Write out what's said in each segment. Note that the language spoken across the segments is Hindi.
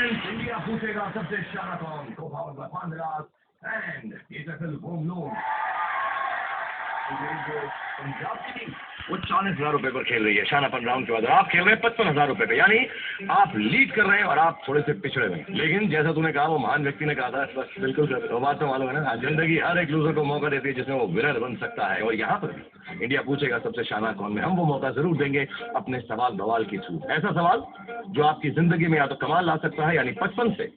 इंडिया पूछेगा सबसे शाना कौन को पावर बाय पांडरास and FL home loan. Punjab की टीम वो 40,000 रुपए पर खेल रही है शानापन राउंड के बाद, आप खेल रहे हैं 55,000 रुपए पे, यानी आप लीड कर रहे हैं और आप थोड़े से पिछड़े हुए हैं। लेकिन जैसा तूने कहा, वो महान व्यक्ति ने कहा था, बस बिल्कुल सर, वो बात तो मालूम है ना, जिंदगी हर एक लूजर को मौका देती है जिसमें वो विनर बन सकता है। और यहाँ पर इंडिया पूछेगा सबसे शाना कौन में हम वो मौका जरूर देंगे अपने सवाल बवाल की थ्रू। ऐसा सवाल जो आपकी जिंदगी में या तो कमाल ला सकता है, यानी 55 से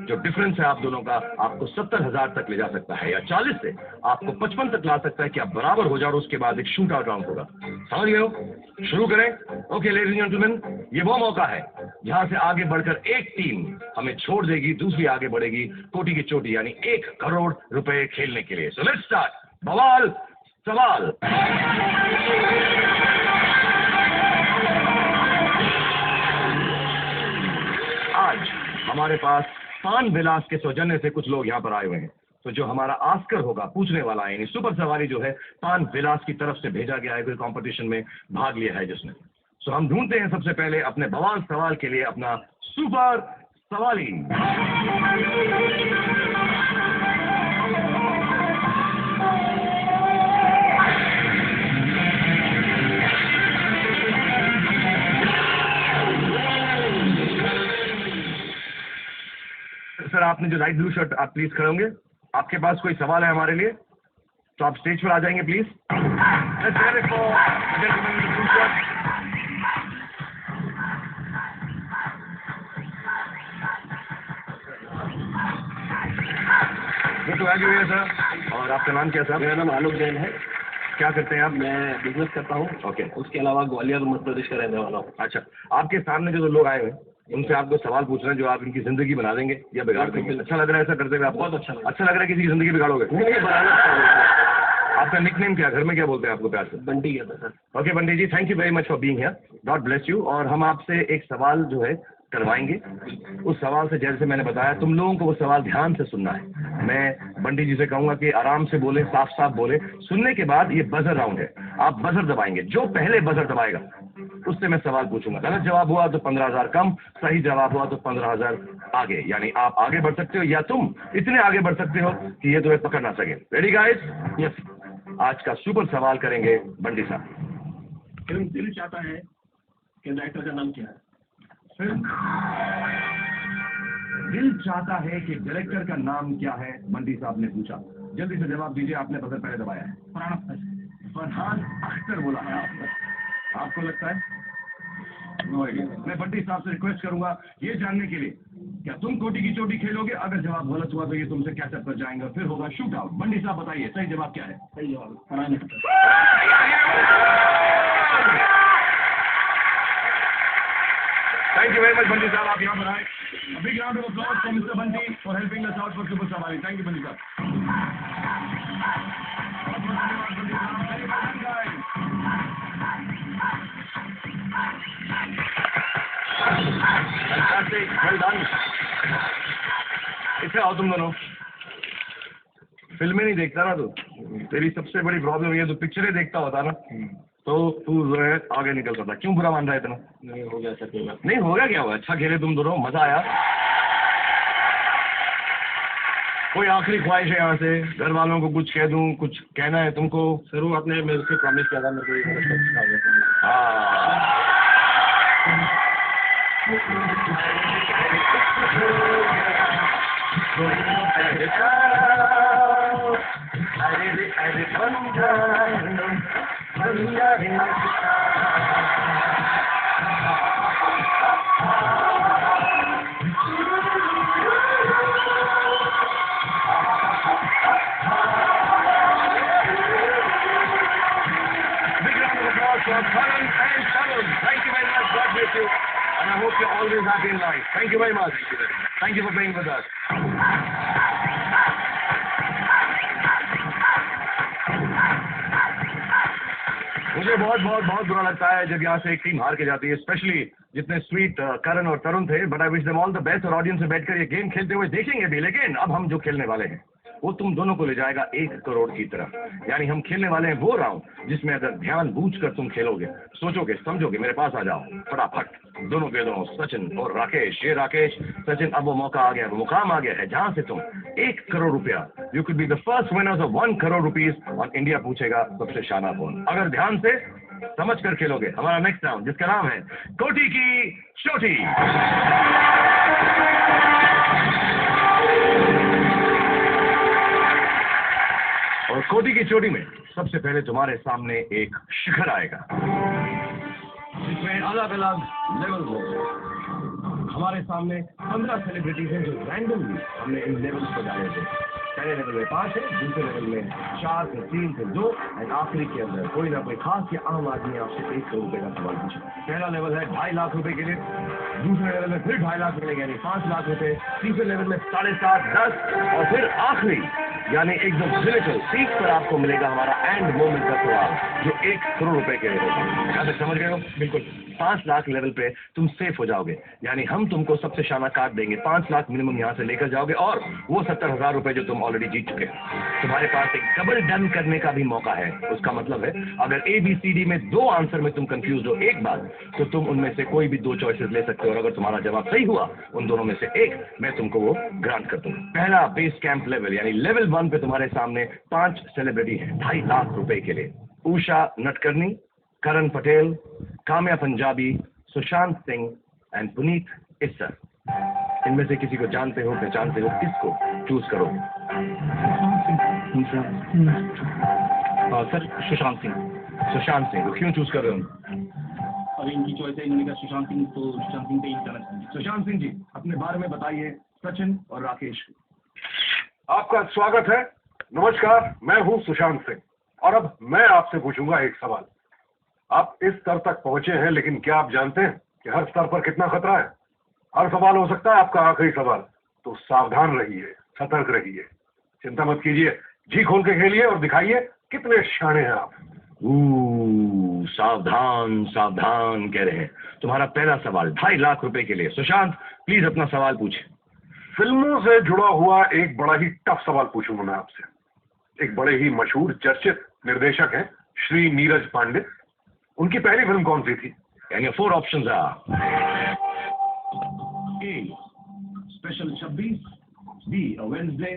जो डिफरेंस है आप दोनों का, आपको 70,000 तक ले जा सकता है, या 40 से आपको 55 तक ला सकता है कि आप बराबर हो जाओ और उसके बाद एक शूट आउट राउंड होगा। समझ गए हो? शुरू करें। ओके लेडीज एंड जेंटलमैन, ये वो मौका है जहां से आगे बढ़कर एक टीम हमें छोड़ देगी, दूसरी आगे बढ़ेगी कोटी की चोटी, यानी 1 करोड़ रुपए खेलने के लिए। So let's start. बवाल सवाल। आज हमारे पास पान विलास के सौजन्य से कुछ लोग यहाँ पर आए हुए हैं, तो जो हमारा आस्कर होगा पूछने वाला है, यानी सुपर सवारी जो है पान विलास की तरफ से भेजा गया है, कोई कंपटीशन में भाग लिया है जिसने। सो हम ढूंढते हैं सबसे पहले अपने बवाल सवाल के लिए अपना सुपर सवाली। सर आपने जो लाइट ब्लू शर्ट, आप प्लीज खड़े होंगे। आपके पास कोई सवाल है हमारे लिए तो आप स्टेज पर आ जाएंगे प्लीज। ये तो आगे हुए सर। और आपका नाम क्या सर? मेरा नाम आलोक जैन है। क्या करते हैं आप? मैं बिजनेस करता हूँ। ओके। उसके अलावा ग्वालियर मध्य प्रदेश का रहने वाला हूँ। अच्छा, आपके सामने जो लोग आए हुए हैं उनसे आपको सवाल पूछना है जो आप इनकी जिंदगी बना देंगे या बिगाड़ देंगे। अच्छा लग रहा है ऐसा करते हुए? आप बहुत अच्छा लग रहा है किसी की जिंदगी बिगाड़ोगे? आपका निकनेम क्या, घर में क्या बोलते हैं आपको प्यार से? बंटी कहता sir. Okay Bunty ji, thank you very much for being here, God bless you. और हम आपसे एक सवाल जो है करवाएंगे। उस सवाल से जैसे मैंने बताया, तुम लोगों को वो सवाल ध्यान से सुनना है। मैं बंटी जी से कहूंगा कि आराम से बोले, साफ साफ बोले। सुनने के बाद ये बजर राउंड है, आप बजर दबाएंगे, जो पहले बजर दबाएगा उससे मैं सवाल पूछूंगा। गलत जवाब हुआ तो 15,000 कम, सही जवाब हुआ तो 15,000 आगे, यानी आप आगे बढ़ सकते हो या तुम इतने आगे बढ़ सकते हो कि ये तुम्हें पकड़ ना सके। Ready guys? यस। आज का सुपर सवाल करेंगे बंटी साहब। फिल्म दिल चाहता है कि डायरेक्टर का नाम क्या है? फिल्म दिल चाहता है कि डायरेक्टर का नाम क्या है, बंटी साहब ने पूछा। जल्दी से जवाब दीजिए, आपने बजर पहले दबाया है। फरहान अख्तर बोला है आपने। आपको लगता है? No idea. मैं बंटी साहब से रिक्वेस्ट करूंगा ये जानने के लिए, क्या तुम कोटी की चोटी खेलोगे? अगर जवाब गलत हुआ तो ये तुमसे कैचअप कर जाएंगे, फिर होगा शूट आउट। बंटी साहब बताइए सही जवाब क्या है? सही जवाब Farhan Akhtar. Thank you very much Bunty साहब, आप यहाँ पर आए। Big round of applause for mister Bunty for helping us out for super सवारी। थैंक यू बंटी साहब। Well done. इसे आओ तुम दोनों। फिल्में नहीं देखता ना तू? तेरी सबसे बड़ी प्रॉब्लम ये, तो पिक्चरें देखता होता ना तो तू जो है आगे निकल सकता। क्यों बुरा मान रहा है इतना? नहीं हो गया सर, कोई बात नहीं होगा, क्या हुआ? अच्छा खेले तुम दोनों, मजा आया। कोई आखिरी ख्वाहिश है यहाँ से? घर वालों को कुछ कह दूं, कुछ कहना है तुमको? सर वो आपने मेरे से प्रॉमिस किया था मेरे को। हाँ Thank you very much. God bless you. And I hope you're always happy in life. Thank you very much. Thank you for being with us. मुझे बहुत बुरा लगता है जब यहाँ से एक टीम हार के जाती है, स्पेशली जितने स्वीट करण और तरुण थे। But I wish them all the best, और ऑडियंस में बैठकर ये गेम खेलते हुए देखेंगे भी। लेकिन अब हम जो खेलने वाले हैं वो तुम दोनों को ले जाएगा 1 करोड़ की तरफ। यानी हम खेलने वाले हैं वो राउंड जिसमें अगर ध्यान बूझकर तुम खेलोगे, सोचोगे, समझोगे, मेरे पास आ जाओ फटाफट, दोनों के दोनों सचिन और राकेश। ये राकेश, सचिन, अब वो मौका आ गया, वो मुकाम आ गया है जहां से तुम 1 करोड़ रुपया, you could be the first winners of 1 crore rupees और इंडिया पूछेगा सबसे शाना कौन। अगर ध्यान से समझ कर खेलोगे हमारा नेक्स्ट राउंड, जिसका नाम है कोटी की चोटी। और कोटी की चोटी में सबसे पहले तुम्हारे सामने एक शिखर आएगा जिसमें अलग अलग लेवल होंगे। हमारे सामने 15 सेलिब्रिटीज हैं जो रैंडमली हमने इन लेवल्स को डाले थे। पहले लेवल में 5 है, दूसरे लेवल में 4, फिर 3, फिर 2 और आखिरी के अंदर कोई ना कोई खास या आम आदमी आपसे 1 करोड़ रुपए का सवाल पूछे। पहला लेवल है 2.5 लाख रुपए के लिए, दूसरे लेवल में फिर 2.5 लाख मिलेंगे यानी 5 लाख रुपए, तीसरे लेवल में 7.5, 10 और फिर आखिरी यानी एकदम क्रिटिकल पीक पर आपको मिलेगा हमारा एंड मोमेंट का सवाल जो 1 करोड़ रुपए के लिए होगा। क्या तक समझ गए हो? बिल्कुल। 5 लाख लेवल पे तुम सेफ हो जाओगे, यानी हम तुमको सबसे शाना कार्ड देंगे, 5 लाख मिनिमम यहाँ से लेकर जाओगे और वो 70,000 रुपए जो तुम ऑलरेडी जीत चुके हैं। तुम्हारे पास एक डबल डन करने का भी मौका है। उसका मतलब है अगर ABCD में 2 आंसर में तुम कंफ्यूज हो एक बार, तो तुम उनमें से कोई भी 2 चॉइसेस ले सकते हो और अगर तुम्हारा जवाब सही हुआ उन दोनों में से एक, मैं तुमको वो ग्रांट कर दूंगा। पहला बेस कैंप लेवल यानी लेवल 1 पे तुम्हारे सामने 5 सेलिब्रिटी हैं 2.5 लाख रुपए के लिए। उषा नटकर्णी, करण पटेल, काम्या पंजाबी, सुशांत सिंह एंड पुनीत इस्सर। इनमें से किसी को जानते हो, पहचानते हो, किसको चूज करोगे? सर सुशांत सिंह। सुशांत सिंह, क्यों चूज कर रहे हो? अभी इनकी चॉइस है, इन्होंने कहा सुशांत सिंह, तो सुशांत सिंह पे ही जाना चाहिए। सुशांत सिंह जी, अपने बारे में बताइए सचिन और राकेश। आपका स्वागत है। नमस्कार, मैं हूं सुशांत सिंह और अब मैं आपसे पूछूंगा एक सवाल। आप इस स्तर तक पहुंचे हैं, लेकिन क्या आप जानते हैं कि हर स्तर पर कितना खतरा है? हर सवाल हो सकता है आपका आखिरी सवाल, तो सावधान रहिए, सतर्क रहिए, चिंता मत कीजिए, जी खोल के खेलिए और दिखाइए कितने शाणे हैं आप। सावधान सावधान कह रहे हैं। तुम्हारा पहला सवाल 2.5 लाख रुपए के लिए। सुशांत प्लीज अपना सवाल पूछे। फिल्मों से जुड़ा हुआ एक बड़ा ही टफ सवाल पूछूंगा मैं आपसे। एक बड़े ही मशहूर चर्चित निर्देशक हैं श्री नीरज पांडे। उनकी पहली फिल्म कौन सी थी? यानी 4 options are A special 26, B A Wednesday,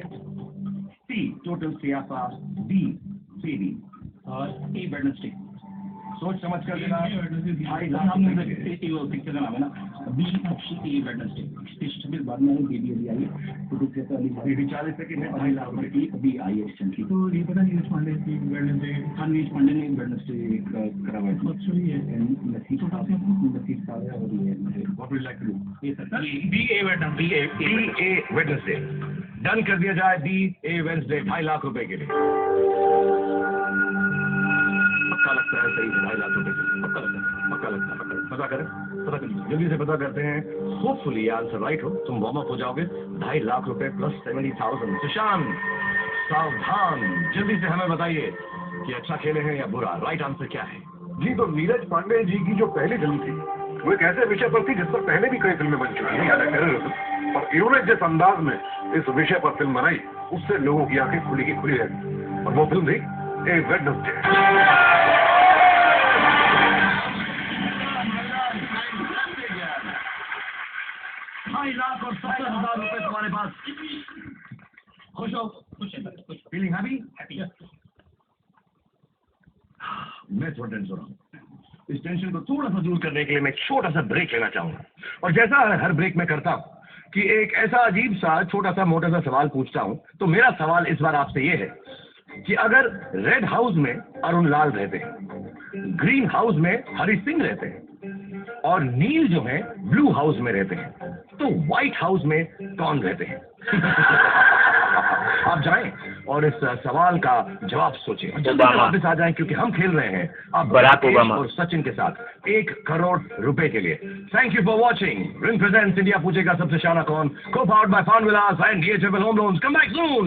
C total सियासा, D CD। A Wednesday. सोच समझ कर देना। 2.5 लाख पिक्चर का नाम है ना, बी ए वेडनेसडे। 26 बाद में बेबी अभी आई, तो दूसरे तो अभी 40 सेकंड है, 2.5 लाख रुपए की। अभी आई है चंकी। तो ये पता नीरज पांडे की वेडनेसडे, हाँ नीरज पांडे ने वेडनेसडे करा हुआ है। एक्चुअली ये नसीब का है, नसीब का है और ये What would you like to do? ये सर बी ए वेडनेसडे डन कर दिया जाए। B A Wednesday 2.5 लाख रुपए के लिए। पक्का लगता है सही है 2.5 लाख रुपए के लिए? पक्का लगता है। पता करें, पता करिए, जल्दी से पता करते हैं। होपफुली ये आंसर राइट हो, तुम वार्म अप हो जाओगे। 2.5 लाख रुपए प्लस 70,000। सुशांत सावधान, जल्दी से हमें बताइए कि अच्छा खेले हैं या बुरा। राइट आंसर क्या है? जी, तो नीरज पांडे जी की जो पहली फिल्म थी वो एक ऐसे विषय पर थी जिस पर पहले भी कई फिल्में बन चुकी हैं, यानी टेररिज्म। और इन्होंने जिस अंदाज में इस विषय पर फिल्म बनाई, उससे लोगों की आंखें खुली की खुली रह गई। और वो फिल्म थी ए वेडनेसडे। 2.5 लाख और 70,000 रुपए तुम्हारे पास। खुश हो? खुश है सर, खुश। Feeling happy? हैप्पी। मैं थोड़ा टेंशन हो रहा हूँ। इस टेंशन को थोड़ा सा दूर करने के लिए मैं एक छोटा सा ब्रेक लेना चाहूंगा। और जैसा हर ब्रेक में करता हूँ कि एक ऐसा अजीब सा छोटा सा मोटा सा सवाल पूछता हूँ, तो मेरा सवाल इस बार आपसे ये है कि अगर रेड हाउस में अरुण लाल रहते हैं, ग्रीन हाउस में हरि सिंह रहते हैं और नील जो है ब्लू हाउस में रहते हैं, तो व्हाइट हाउस में कौन रहते हैं? आप जाएं और इस सवाल का जवाब सोचें। जल्दी से वापस आ जाएं क्योंकि हम खेल रहे हैं अब बराक ओबामा और सचिन के साथ 1 करोड़ रुपए के लिए। Thank you for watching. Ring presents India पूछेगा सबसे शाना कौन, को powered by found Vilas and DHFL home loans. Come back soon.